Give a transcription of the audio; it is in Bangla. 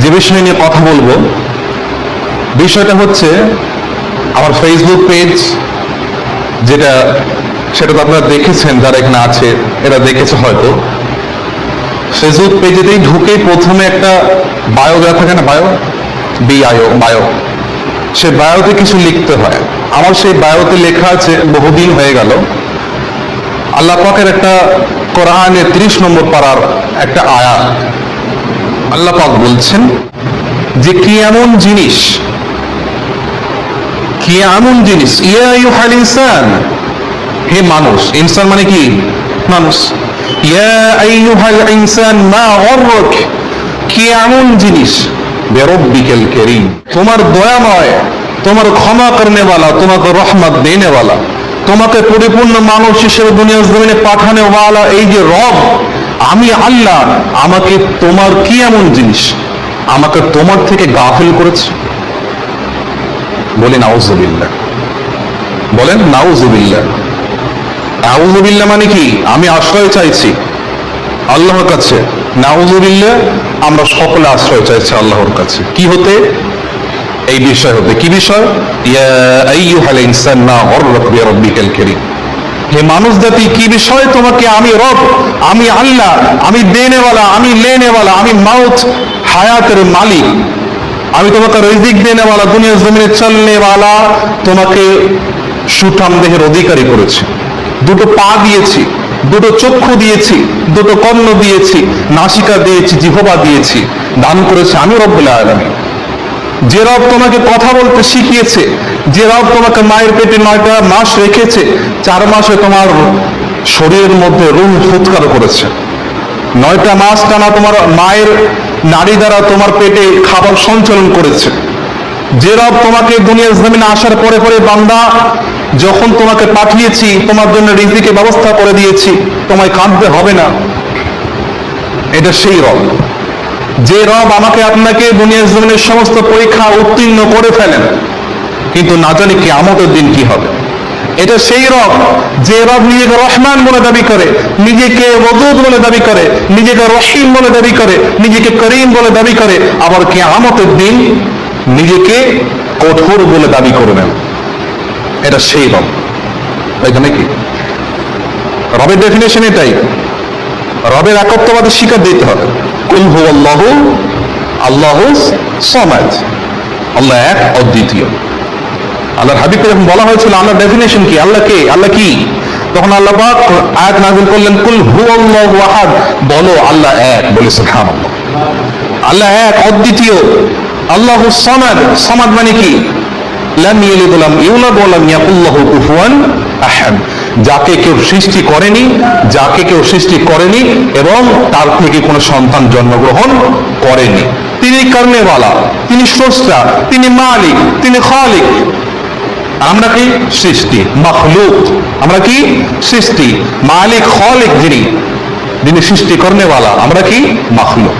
যে বিষয় নিয়ে কথা বলবো, বিষয়টা হচ্ছে আমার ফেসবুক পেজ, সেটা তো আপনারা দেখেছেন, যারা এখানে আছে এরা দেখেছে হয়তো। ফেসবুক পেজেতেই ঢুকে প্রথমে একটা বায়ো দেওয়া থাকে না, বায়ো, সে বায়োতে কিছু লিখতে হয়। আমার সেই বায়োতে লেখা আছে, বহুদিন হয়ে গেল, আল্লাহ পাকের একটা কোরআনের 30 নম্বর পারার একটা আয়াত। আল্লাহ পাক বলছেন যে কি এমন জিনিস, ইয়া আইয়ুহাল ইনসান, হে মানুষ। ইনসান মানে কি? মানুষ। ইয়া আইয়ুহাল ইনসান মা গররক, কি এমন জিনিস, বিরব্বিকাল কারীম, তোমার দয়াময়, তোমার ক্ষমা করনে वाला, তোমাকে রহমত দেনে वाला, তোমাকে পরিপূর্ণ মানুষ হিসেবে দুনিয়ার জমিনে পাঠানে वाला এই যে রব আমি আল্লাহ, আমাকে তোমার কি এমন জিনিস আমাকে তোমার থেকে গাফিল করেছে। বলেন নাউজুবিল্লাহ, বলেন নাউজুবিল্লাহ। নাউজুবিল্লাহ মানে কি? আমি আশ্রয় চাইছি আল্লাহর কাছে। নাউজুবিল্লাহ, আমরা সকলে আশ্রয় চাইছি আল্লাহর কাছে। কি হতে? এই বিষয় হতে। কি বিষয়? ইয়া আইয়ুহাল ইনসান মা গররক বিরব্বিকাল কারীম, হে মানুষ জাতি, কি বিষয় তোমাকে আমি রব, আমি আল্লাহ, আমি দেনেওয়ালা, আমি লেনেওয়ালা, আমি মাউত হায়াতের মালিক, আমি তোমাকে রিজিক দেনেওয়ালা, দুনিয়ার জমিনে চলনেওয়ালা, তোমাকে সুঠাম দেহের অধিকারী করেছি, দুটো পা দিয়েছি, দুটো চক্ষু দিয়েছি, দুটো কর্ণ দিয়েছি, নাসিকা দিয়েছি, জিহ্বা দিয়েছি, দান করেছি আমি রব্বুল আলামিন। যে রব তোমাকে কথা বলতে শিখিয়েছে, যে রব তোমাকে মায়ের পেটে 9টা মাস রেখেছে, 4 মাসে তোমার শরীরের মধ্যে রূহ ফুৎকার করেছে, 9টা মাস টানা তোমার মায়ের নাড়ি দ্বারা তোমার পেটে খাবার সঞ্চালন করেছে, যে রব তোমাকে দুনিয়ার জমিনে আসার পরে পরে বান্দা যখন তোমাকে পাঠিয়েছি তোমার জন্য রিজিকের ব্যবস্থা করে দিয়েছি, তোমায় কাঁদতে হবে না, এটা সেই রব। যে রব আমাকে আপনাকে দুনিয়ার জমিনের সমস্ত পরীক্ষা উত্তীর্ণ করে ফেলেন, কিন্তু না জানি কিয়ামতের দিন কি হবে। এটা সেই রব যে রব নিজেকে রহমান বলে দাবি করে, নিজেকে ওদুদ বলে দাবি করে, নিজেকে রহিম বলে দাবি করে, নিজেকে করিম বলে দাবি করে, আবার কিয়ামতের দিন নিজেকে কঠোর বলে দাবি করবেন। এটা সেই রব। এখানে কি রবের ডেফিনেশন? এটাই রবের একত্ববাদের স্বীকার দিতে হবে। কুল হুয়াল্লাহু আল্লাহুস সামাদ, আল্লাহ এক অদ্বিতীয়। আল্লাহর হাবিবকে যখন বলা হয়েছিল আল্লাহর ডেফিনেশন কি, আল্লাহ কে, আল্লাহ কি, তখন আল্লাহ পাক আয়াত নাযিল করলেন, কুল হুয়াল্লাহু আহাদ, বলো আল্লাহ এক। বলে সুবহানাল্লাহ, আল্লাহ এক অদ্বিতীয়। আল্লাহুস সামাদ, সামাদ মানে কি? লাম ইয়ালিদ ওয়া লাম ইউলাদ ওয়া লাম ইয়াকুল লাহু কুফুয়ান আহাদ, যাকে কেউ সৃষ্টি করেনি এবং তার থেকে কোনো সন্তান জন্মগ্রহণ করেনি। তিনি কর্মেওয়ালা, তিনি স্রষ্টা, তিনি মালিক, তিনি খালিক। আমরা কি? সৃষ্টি, মাখলুক। আমরা কি? সৃষ্টি। মালিক খালিক যিনি সৃষ্টি কর্মেওয়ালা, আমরা কি? মাখলুক।